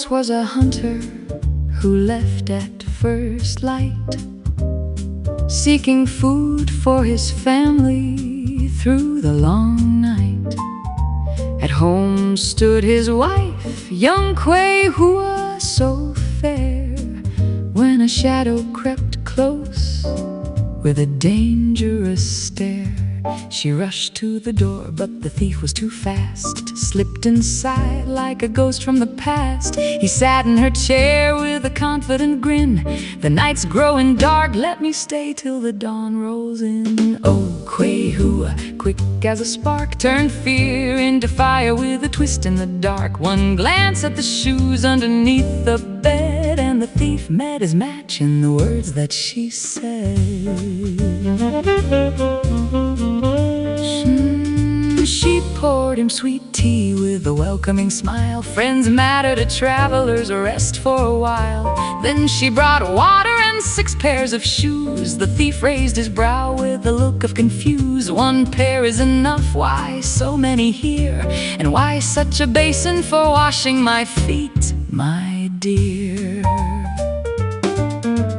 Once was a hunter who left at first light, seeking food for his family through the long night. At home stood his wife, young Quay, who was so fair, when a shadow crept close with a dangerous stare. She rushed to the door, but the thief was too fast, slipped inside like a ghost from the past. He sat in her chair with a confident grin. The night's growing dark, let me stay till the dawn rolls in. Oh, Quay, who, quick as a spark, turned fear into fire with a twist in the dark. One glance at the shoes underneath the bed, and the thief met his match in the words that she said. She poured him sweet tea with a welcoming smile. Friends matter to travelers, rest for a while. Then she brought water and 6 pairs of shoes. The thief raised his brow with a look of confused. 1 pair is enough, why so many here? And why such a basin for washing my feet, my dear?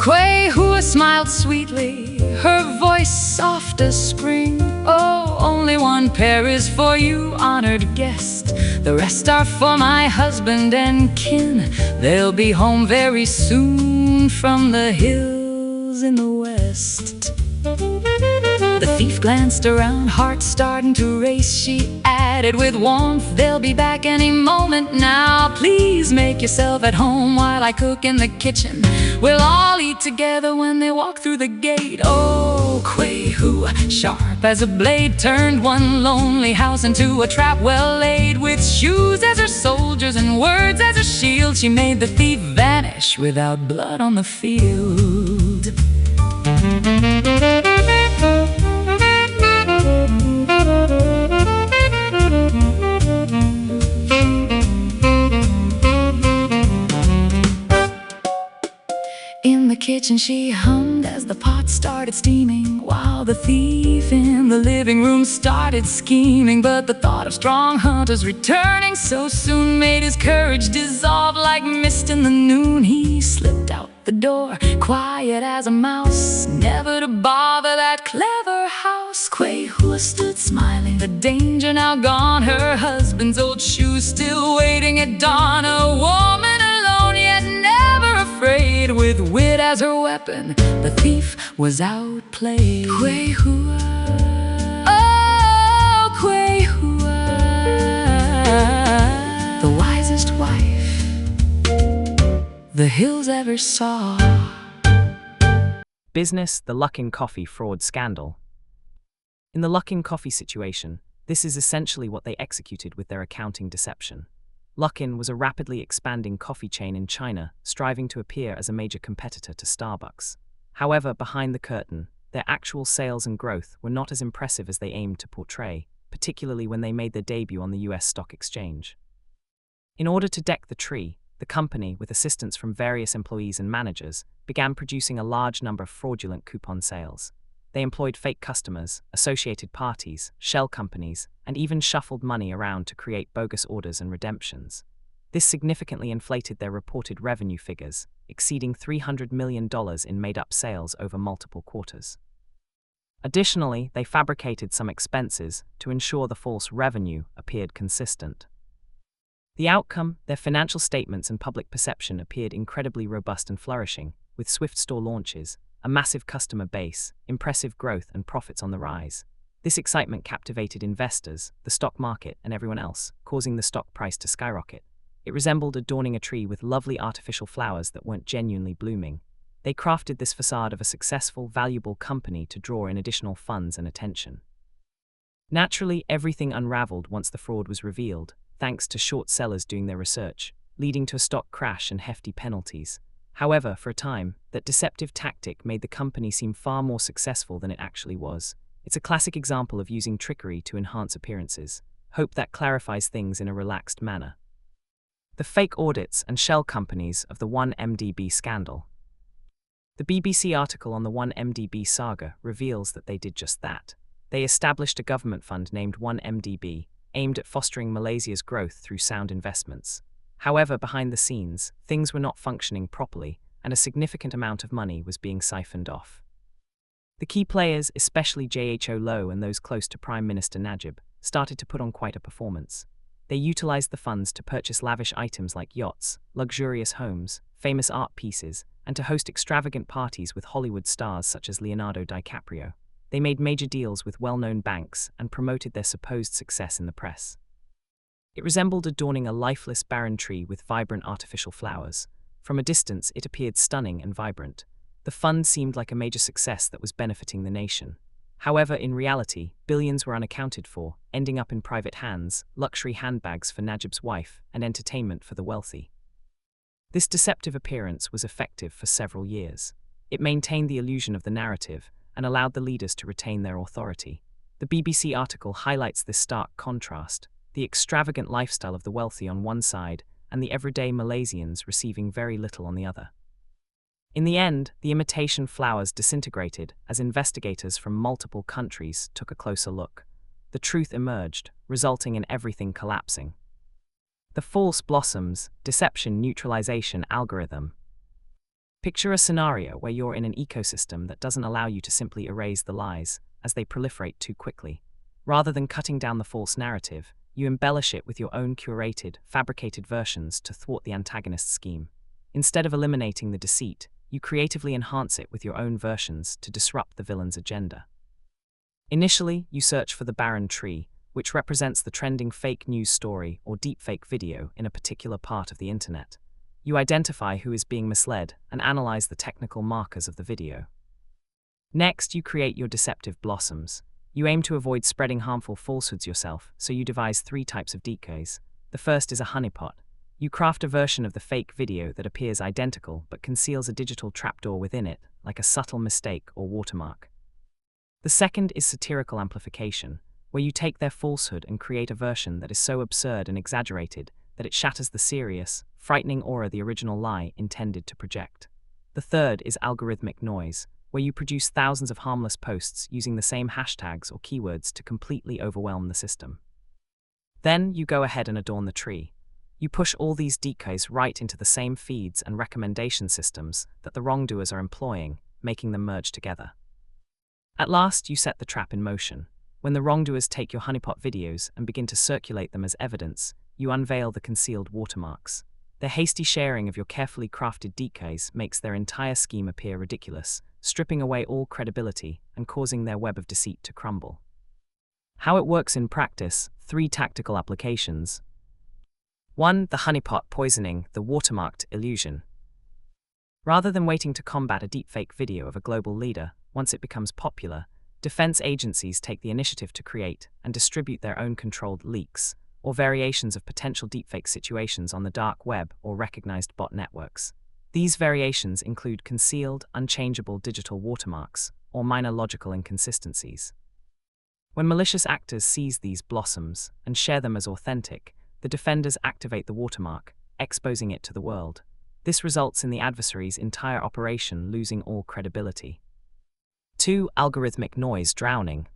Quay, who smiled sweetly, her voice soft as spring. Oh, only 1 pair is for you, honored guest. The rest are for my husband and kin. They'll be home very soon from the hills in the west. The thief glanced around, heart starting to race. She added with warmth, they'll be back any moment now. Please make yourself at home while I cook in the kitchen. We'll all eat together when they walk through the gate. Oh, Quay, who, sharp as a blade, turned 1 lonely house into a trap well laid. With shoes as her soldiers and words as her shield, she made the thief vanish without blood on the field. In the kitchen she hummed as the pot started steaming, while the thief in the living room started scheming. But the thought of strong hunters returning so soon made his courage dissolve like mist in the noon. He slipped out the door, quiet as a mouse, never to bother that clever house. Quay, who stood smiling, the danger now gone, her husband's old shoes still waiting at dawn. A woman alone yet never afraid, with wit as her weapon, the thief was outplayed. Quay, who, oh, Quay, who, the wisest wife the hills ever saw. Business, the Luckin coffee fraud scandal. In the Luckin coffee situation, this is essentially what they executed with their accounting deception. Luckin was a rapidly expanding coffee chain in China, striving to appear as a major competitor to Starbucks. However, behind the curtain, their actual sales and growth were not as impressive as they aimed to portray, particularly when they made their debut on the US stock exchange. In order to deck the tree, the company, with assistance from various employees and managers, began producing a large number of fraudulent coupon sales. They employed fake customers, associated parties, shell companies, and even shuffled money around to create bogus orders and redemptions. This significantly inflated their reported revenue figures, exceeding $300 million in made-up sales over multiple quarters. Additionally, they fabricated some expenses to ensure the false revenue appeared consistent. The outcome, their financial statements and public perception appeared incredibly robust and flourishing, with swift store launches, a massive customer base, impressive growth, and profits on the rise. This excitement captivated investors, the stock market, and everyone else, causing the stock price to skyrocket. It resembled adorning a tree with lovely artificial flowers that weren't genuinely blooming. They crafted this facade of a successful, valuable company to draw in additional funds and attention. Naturally, everything unraveled once the fraud was revealed, thanks to short sellers doing their research, leading to a stock crash and hefty penalties. However, for a time, that deceptive tactic made the company seem far more successful than it actually was. It's a classic example of using trickery to enhance appearances. Hope that clarifies things in a relaxed manner. The fake audits and shell companies of the 1MDB scandal. The BBC article on the 1MDB saga reveals that they did just that. They established a government fund named 1MDB, aimed at fostering Malaysia's growth through sound investments. However, behind the scenes, things were not functioning properly, and a significant amount of money was being siphoned off. The key players, especially Jho Low and those close to Prime Minister Najib, started to put on quite a performance. They utilized the funds to purchase lavish items like yachts, luxurious homes, famous art pieces, and to host extravagant parties with Hollywood stars such as Leonardo DiCaprio. They made major deals with well-known banks and promoted their supposed success in the press. It resembled adorning a lifeless barren tree with vibrant artificial flowers. From a distance, it appeared stunning and vibrant. The fund seemed like a major success that was benefiting the nation. However, in reality, billions were unaccounted for, ending up in private hands, luxury handbags for Najib's wife, and entertainment for the wealthy. This deceptive appearance was effective for several years. It maintained the illusion of the narrative and allowed the leaders to retain their authority. The BBC article highlights this stark contrast: the extravagant lifestyle of the wealthy on one side and the everyday Malaysians receiving very little on the other. In the end, the imitation flowers disintegrated as investigators from multiple countries took a closer look. The truth emerged, resulting in everything collapsing. The false blossoms, deception neutralization algorithm. Picture a scenario where you're in an ecosystem that doesn't allow you to simply erase the lies, as they proliferate too quickly. Rather than cutting down the false narrative, you embellish it with your own curated, fabricated versions to thwart the antagonist's scheme. Instead of eliminating the deceit, you creatively enhance it with your own versions to disrupt the villain's agenda. Initially, you search for the barren tree, which represents the trending fake news story or deepfake video in a particular part of the internet. You identify who is being misled and analyze the technical markers of the video. Next, you create your deceptive blossoms. You aim to avoid spreading harmful falsehoods yourself, so you devise 3 types of decoys. The first is a honeypot. You craft a version of the fake video that appears identical but conceals a digital trapdoor within it, like a subtle mistake or watermark. The second is satirical amplification, where you take their falsehood and create a version that is so absurd and exaggerated that it shatters the serious, frightening aura the original lie intended to project. The third is algorithmic noise, where you produce thousands of harmless posts using the same hashtags or keywords to completely overwhelm the system. Then you go ahead and adorn the tree. You push all these decoys right into the same feeds and recommendation systems that the wrongdoers are employing, making them merge together. At last, you set the trap in motion. When the wrongdoers take your honeypot videos and begin to circulate them as evidence, you unveil the concealed watermarks. The hasty sharing of your carefully crafted decoys makes their entire scheme appear ridiculous, stripping away all credibility and causing their web of deceit to crumble. How it works in practice: 3 tactical applications. 1. The honeypot poisoning, the watermarked illusion. Rather than waiting to combat a deepfake video of a global leader, once it becomes popular, defense agencies take the initiative to create and distribute their own controlled leaks, or variations of potential deepfake situations on the dark web or recognized bot networks. These variations include concealed, unchangeable digital watermarks, or minor logical inconsistencies. When malicious actors seize these blossoms and share them as authentic, the defenders activate the watermark, exposing it to the world. This results in the adversary's entire operation losing all credibility. 2. Algorithmic noise drowning.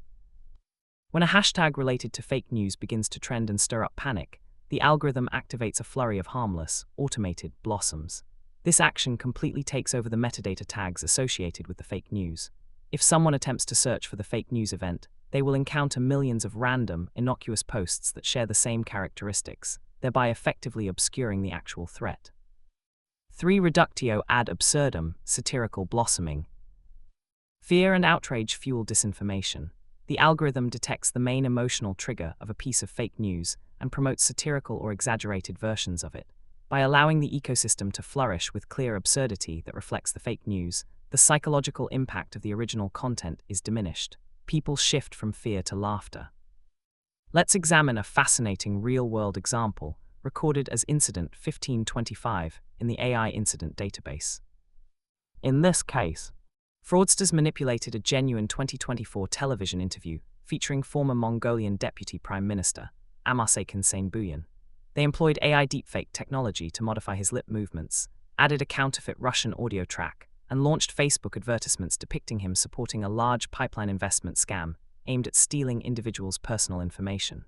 When a hashtag related to fake news begins to trend and stir up panic, the algorithm activates a flurry of harmless, automated blossoms. This action completely takes over the metadata tags associated with the fake news. If someone attempts to search for the fake news event, they will encounter millions of random, innocuous posts that share the same characteristics, thereby effectively obscuring the actual threat. 3. Reductio ad absurdum, satirical blossoming. Fear and outrage fuel disinformation. The algorithm detects the main emotional trigger of a piece of fake news and promotes satirical or exaggerated versions of it. By allowing the ecosystem to flourish with clear absurdity that reflects the fake news, the psychological impact of the original content is diminished. People shift from fear to laughter. Let's examine a fascinating real-world example recorded as Incident 1525 in the AI Incident Database. In this case, fraudsters manipulated a genuine 2024 television interview featuring former Mongolian Deputy Prime Minister, Amarsekin Sainbuyan. They employed AI deepfake technology to modify his lip movements, added a counterfeit Russian audio track, and launched Facebook advertisements depicting him supporting a large pipeline investment scam aimed at stealing individuals' personal information.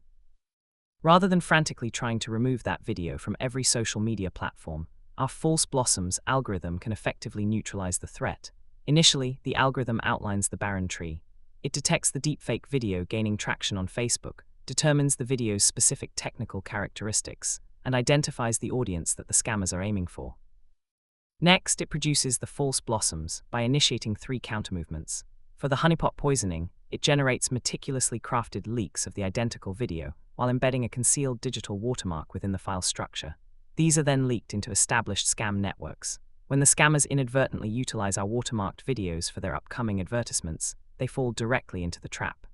Rather than frantically trying to remove that video from every social media platform, our false blossoms algorithm can effectively neutralize the threat. Initially, the algorithm outlines the barren tree. It detects the deepfake video gaining traction on Facebook, determines the video's specific technical characteristics, and identifies the audience that the scammers are aiming for. Next, it produces the false blossoms by initiating 3 countermovements. For the honeypot poisoning, it generates meticulously crafted leaks of the identical video while embedding a concealed digital watermark within the file structure. These are then leaked into established scam networks. When the scammers inadvertently utilize our watermarked videos for their upcoming advertisements, they fall directly into the trap.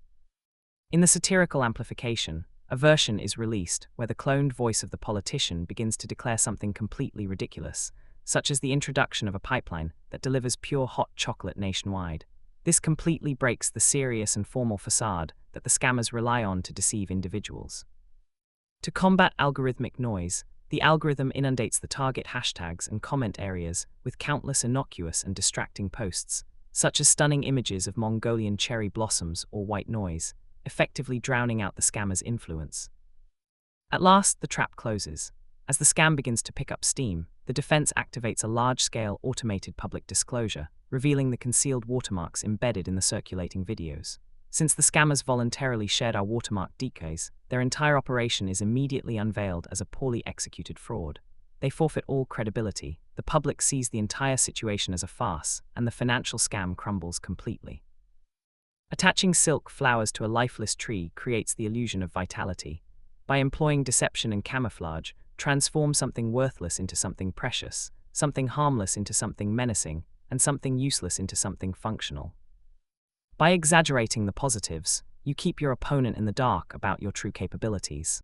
In the satirical amplification, a version is released where the cloned voice of the politician begins to declare something completely ridiculous, such as the introduction of a pipeline that delivers pure hot chocolate nationwide. This completely breaks the serious and formal facade that the scammers rely on to deceive individuals. To combat algorithmic noise, the algorithm inundates the target hashtags and comment areas with countless innocuous and distracting posts, such as stunning images of Mongolian cherry blossoms or white noise, effectively drowning out the scammer's influence. At last, the trap closes. As the scam begins to pick up steam, the defense activates a large-scale automated public disclosure, revealing the concealed watermarks embedded in the circulating videos. Since the scammers voluntarily shared our watermark decoys, their entire operation is immediately unveiled as a poorly executed fraud. They forfeit all credibility, the public sees the entire situation as a farce, and the financial scam crumbles completely. Attaching silk flowers to a lifeless tree creates the illusion of vitality. By employing deception and camouflage, transform something worthless into something precious, something harmless into something menacing, and something useless into something functional. By exaggerating the positives, you keep your opponent in the dark about your true capabilities.